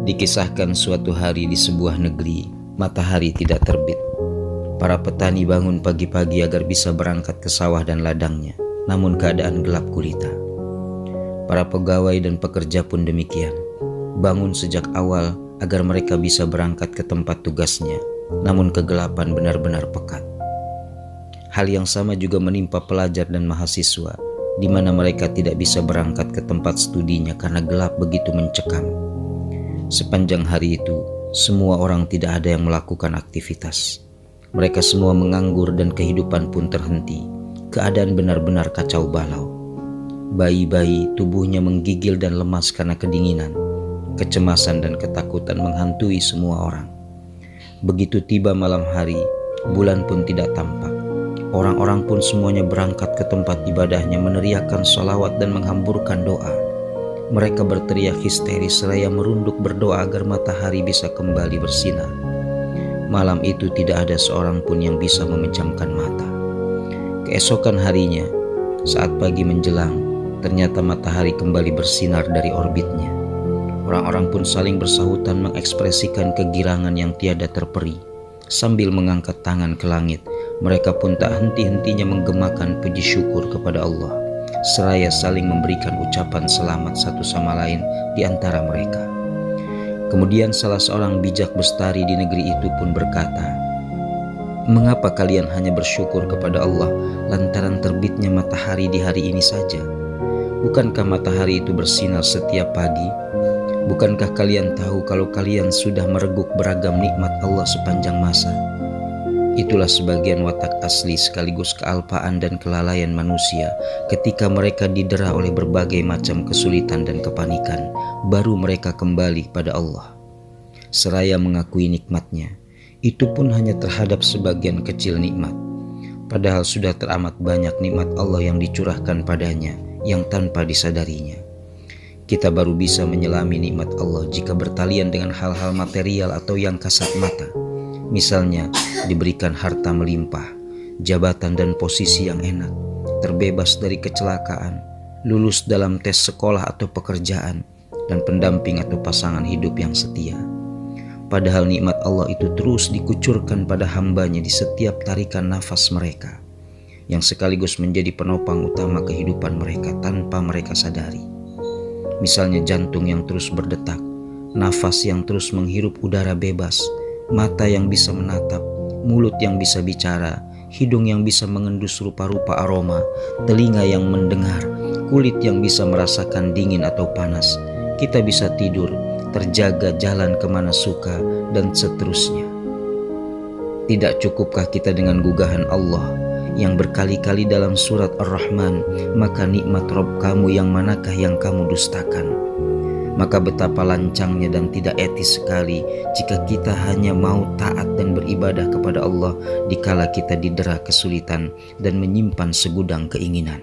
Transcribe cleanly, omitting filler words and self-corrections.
Dikisahkan suatu hari di sebuah negeri, matahari tidak terbit. Para petani bangun pagi-pagi agar bisa berangkat ke sawah dan ladangnya, namun keadaan gelap gulita. Para pegawai dan pekerja pun demikian, bangun sejak awal agar mereka bisa berangkat ke tempat tugasnya, namun kegelapan benar-benar pekat. Hal yang sama juga menimpa pelajar dan mahasiswa, di mana mereka tidak bisa berangkat ke tempat studinya karena gelap begitu mencekam. Sepanjang hari itu, semua orang tidak ada yang melakukan aktivitas. Mereka semua menganggur dan kehidupan pun terhenti. Keadaan benar-benar kacau balau. Bayi-bayi tubuhnya menggigil dan lemas karena kedinginan. Kecemasan dan ketakutan menghantui semua orang. Begitu tiba malam hari, bulan pun tidak tampak. Orang-orang pun semuanya berangkat ke tempat ibadahnya meneriakkan sholawat dan menghamburkan doa. Mereka berteriak histeris seraya merunduk berdoa agar matahari bisa kembali bersinar. Malam itu tidak ada seorang pun yang bisa memejamkan mata. Keesokan harinya, saat pagi menjelang, ternyata matahari kembali bersinar dari orbitnya. Orang-orang pun saling bersahutan mengekspresikan kegirangan yang tiada terperi. Sambil mengangkat tangan ke langit, mereka pun tak henti-hentinya menggemakan puji syukur kepada Allah, seraya saling memberikan ucapan selamat satu sama lain di antara mereka. Kemudian salah seorang bijak bestari di negeri itu pun berkata, "Mengapa kalian hanya bersyukur kepada Allah lantaran terbitnya matahari di hari ini saja? Bukankah matahari itu bersinar setiap pagi? Bukankah kalian tahu kalau kalian sudah mereguk beragam nikmat Allah sepanjang masa?" Itulah sebagian watak asli sekaligus kealpaan dan kelalaian manusia ketika mereka didera oleh berbagai macam kesulitan dan kepanikan, baru mereka kembali pada Allah. Seraya mengakui nikmatnya, itu pun hanya terhadap sebagian kecil nikmat. Padahal sudah teramat banyak nikmat Allah yang dicurahkan padanya yang tanpa disadarinya. Kita baru bisa menyelami nikmat Allah jika bertalian dengan hal-hal material atau yang kasat mata. Misalnya, diberikan harta melimpah, jabatan dan posisi yang enak, terbebas dari kecelakaan, lulus dalam tes sekolah atau pekerjaan, dan pendamping atau pasangan hidup yang setia. Padahal nikmat Allah itu terus dikucurkan pada hambanya di setiap tarikan nafas mereka, yang sekaligus menjadi penopang utama kehidupan mereka tanpa mereka sadari. Misalnya jantung yang terus berdetak, nafas yang terus menghirup udara bebas, mata yang bisa menatap, mulut yang bisa bicara, hidung yang bisa mengendus rupa-rupa aroma, telinga yang mendengar, kulit yang bisa merasakan dingin atau panas. Kita bisa tidur, terjaga jalan kemana suka, dan seterusnya. Tidak cukupkah kita dengan gugahan Allah yang berkali-kali dalam surat Ar-Rahman, "Maka nikmat Rabb kamu yang manakah yang kamu dustakan?" Maka betapa lancangnya dan tidak etis sekali jika kita hanya mau taat dan beribadah kepada Allah dikala kita didera kesulitan dan menyimpan segudang keinginan.